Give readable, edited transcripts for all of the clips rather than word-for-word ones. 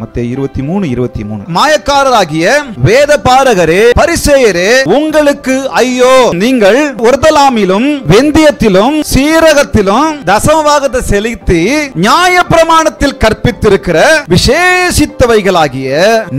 மத்தேயு 23:23. மாயக்காரராகிய வேத பாரகரே, பரிசேயரே, உங்களுக்கு ஐயோ, நீங்கள் ஒர்தலாமிலும் வெந்தயத்திலும் சீரகத்திலும் தசமபாகத்தை செலுத்தி நியாய பிரமாணத்தில் கற்பித்திருக்கிற விசேஷித்தவைகளாகிய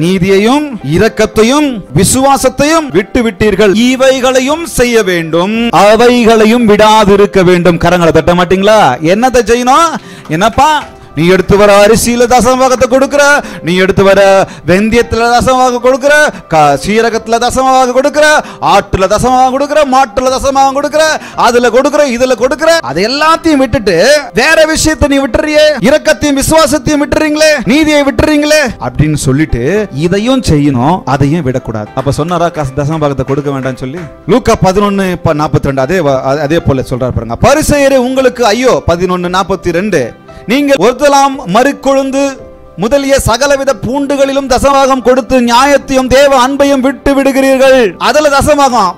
நீதியையும் இரக்கத்தையும் விசுவாசத்தையும் விட்டு விட்டீர்கள். இவைகளையும் செய்ய வேண்டும், அவைகளையும் விடாதிருக்க வேண்டும். கரங்களை தட்ட மாட்டீங்களா? என்னத்தை செய்யணும்? என்னப்பா, நீ எடுத்து வர அரிசியில தசமபாகத்தை கொடுக்கிற, நீ எடுத்து வர வெந்தயத்துல தசமபாகம் கொடுக்கிற, சீரகத்துல தசமபாகம் கொடுக்கிற, ஆட்டுல தசமபாகம் கொடுக்கிற, மாட்டுல தசமபாகம் கொடுக்கிற, அதுல கொடுக்கிற, இதுல கொடுக்கிற, அது எல்லாத்தையும் விட்டுட்டு வேற விஷயத்தை நீ விட்டுறியே, இரக்கத்தையும் விசுவாசத்தையும் விட்டுறீங்களே, நீதியை விட்டுறீங்களே அப்படின்னு சொல்லிட்டு இதையும் செய்யணும், அதையும் விடக்கூடாது. அப்ப சொன்னாரா தசமபாகத்தை கொடுக்க வேண்டாம்னு சொல்லி? லூக்கா 11:42 அதே போல சொல்றாரு பாருங்க. பரிசேயரே, உங்களுக்கு ஐயோ. 11:42. நீங்கள் ஒர்தலாம், மறிக்கொழுந்து முதலிய சகலவித பூண்டுகளிலும் தசமபாகம் கொடுத்து நியாயத்தையும் தேவ அன்பையும் விட்டு விடுகிறீர்கள். அதுல தசமபாகம்,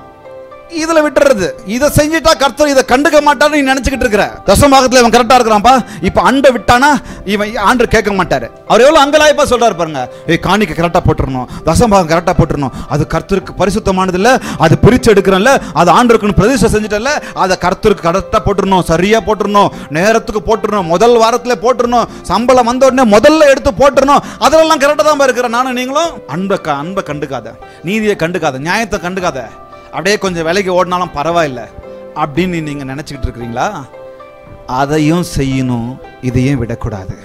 இதுல விட்டுறது. இதை செஞ்சுட்டா கர்த்தர் இதை கண்டுக்க மாட்டான்னு நீ நினைச்சுக்கிட்டு இருக்கிற. தசமபாகத்துல இவன் கரெக்டா இருக்கிறான்ப்பா, இப்ப அன்பை விட்டானா இவன் ஆண்டவர் கேட்க மாட்டாரு. அவர் எவ்வளவு அங்கலாய்ப்பா சொல்றாரு பாருங்க. காணிக்கை கரெக்டா போட்டுறணும், தசமபாகம் கரெக்டா போட்டுறணும், அது கர்த்தருக்கு பரிசுத்தமானது இல்ல, அது பிரிச்சு எடுக்கிறல்ல, அது ஆண்டவருக்கு பிரதிஷ்டை செஞ்சுட்டல, அதை கர்த்தருக்கு கரெக்டா போட்டுறணும், சரியா போட்டுறணும், நேரத்துக்கு போட்டுறணும், முதல் வாரத்துல போட்டுறணும், சம்பளம் வந்த உடனே முதல்ல எடுத்து போட்டுறணும், அதெல்லாம் கரெக்டா தான் இருக்கிற. நானும் நீங்களும் அன்பை கண்டுக்காத, நீதியை கண்டுக்காத, நியாயத்தை கண்டுக்காத, அப்படியே கொஞ்சம் விலைக்கு ஓடினாலும் பரவாயில்ல அப்படின்னு நீங்க நினைச்சுக்கிட்டு இருக்கிறீங்களா? அதையும் செய்யணும், இதையும் விடக்கூடாது.